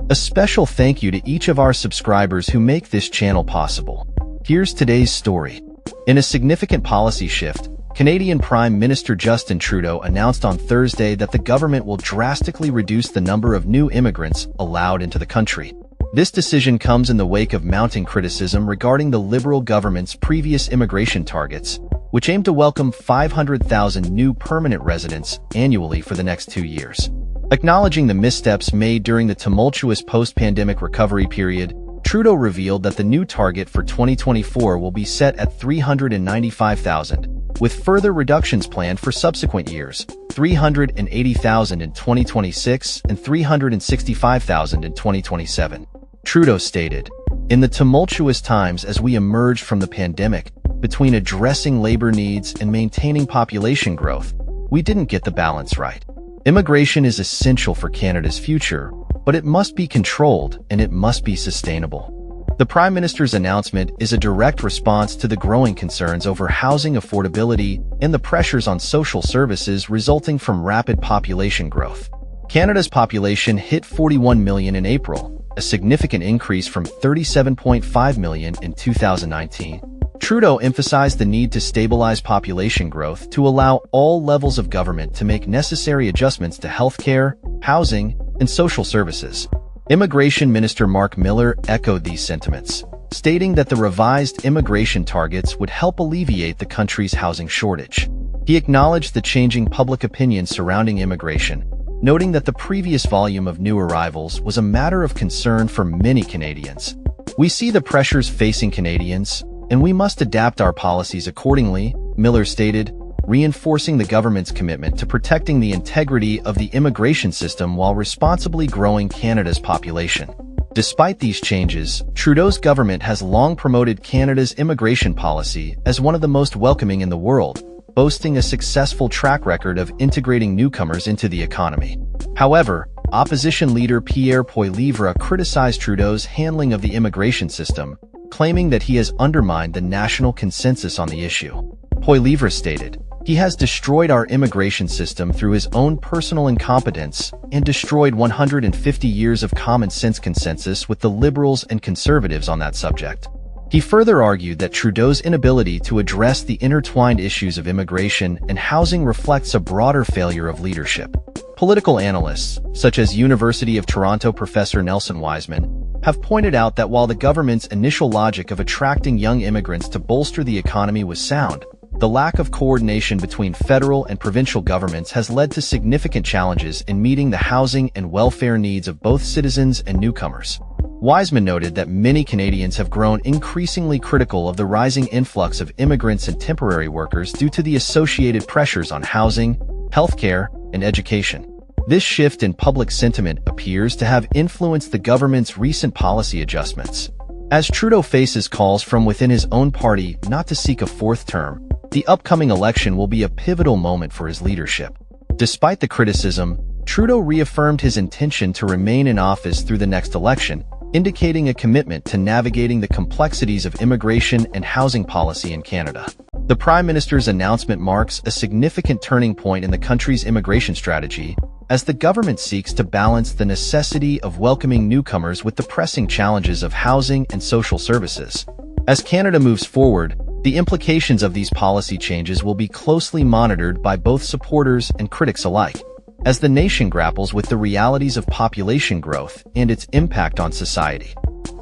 A special thank you to each of our subscribers who make this channel possible. Here's today's story. In a significant policy shift, Canadian Prime Minister Justin Trudeau announced on Thursday that the government will drastically reduce the number of new immigrants allowed into the country. This decision comes in the wake of mounting criticism regarding the Liberal government's previous immigration targets, which aim to welcome 500,000 new permanent residents annually for the next 2 years. Acknowledging the missteps made during the tumultuous post-pandemic recovery period, Trudeau revealed that the new target for 2024 will be set at 395,000, with further reductions planned for subsequent years, 380,000 in 2026 and 365,000 in 2027. Trudeau stated, "In the tumultuous times as we emerged from the pandemic, between addressing labor needs and maintaining population growth, we didn't get the balance right. Immigration is essential for Canada's future, but it must be controlled and it must be sustainable." The Prime Minister's announcement is a direct response to the growing concerns over housing affordability and the pressures on social services resulting from rapid population growth. Canada's population hit 41 million in April, a significant increase from 37.5 million in 2019. Trudeau emphasized the need to stabilize population growth to allow all levels of government to make necessary adjustments to healthcare, housing, and social services. Immigration Minister Mark Miller echoed these sentiments, stating that the revised immigration targets would help alleviate the country's housing shortage. He acknowledged the changing public opinion surrounding immigration, noting that the previous volume of new arrivals was a matter of concern for many Canadians. "We see the pressures facing Canadians, and we must adapt our policies accordingly," Miller stated, reinforcing the government's commitment to protecting the integrity of the immigration system while responsibly growing Canada's population. Despite these changes, Trudeau's government has long promoted Canada's immigration policy as one of the most welcoming in the world, boasting a successful track record of integrating newcomers into the economy. However, opposition leader Pierre Poilievre criticized Trudeau's handling of the immigration system, claiming that he has undermined the national consensus on the issue. Poilievre stated, "He has destroyed our immigration system through his own personal incompetence and destroyed 150 years of common sense consensus with the Liberals and Conservatives on that subject." He further argued that Trudeau's inability to address the intertwined issues of immigration and housing reflects a broader failure of leadership. Political analysts, such as University of Toronto professor Nelson Wiseman, have pointed out that while the government's initial logic of attracting young immigrants to bolster the economy was sound, the lack of coordination between federal and provincial governments has led to significant challenges in meeting the housing and welfare needs of both citizens and newcomers. Wiseman noted that many Canadians have grown increasingly critical of the rising influx of immigrants and temporary workers due to the associated pressures on housing, healthcare, and education. This shift in public sentiment appears to have influenced the government's recent policy adjustments. As Trudeau faces calls from within his own party not to seek a fourth term, the upcoming election will be a pivotal moment for his leadership. Despite the criticism, Trudeau reaffirmed his intention to remain in office through the next election, indicating a commitment to navigating the complexities of immigration and housing policy in Canada. The Prime Minister's announcement marks a significant turning point in the country's immigration strategy, as the government seeks to balance the necessity of welcoming newcomers with the pressing challenges of housing and social services. As Canada moves forward, the implications of these policy changes will be closely monitored by both supporters and critics alike, as the nation grapples with the realities of population growth and its impact on society.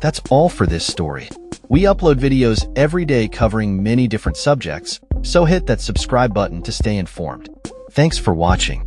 That's all for this story. We upload videos every day covering many different subjects, so hit that subscribe button to stay informed. Thanks for watching.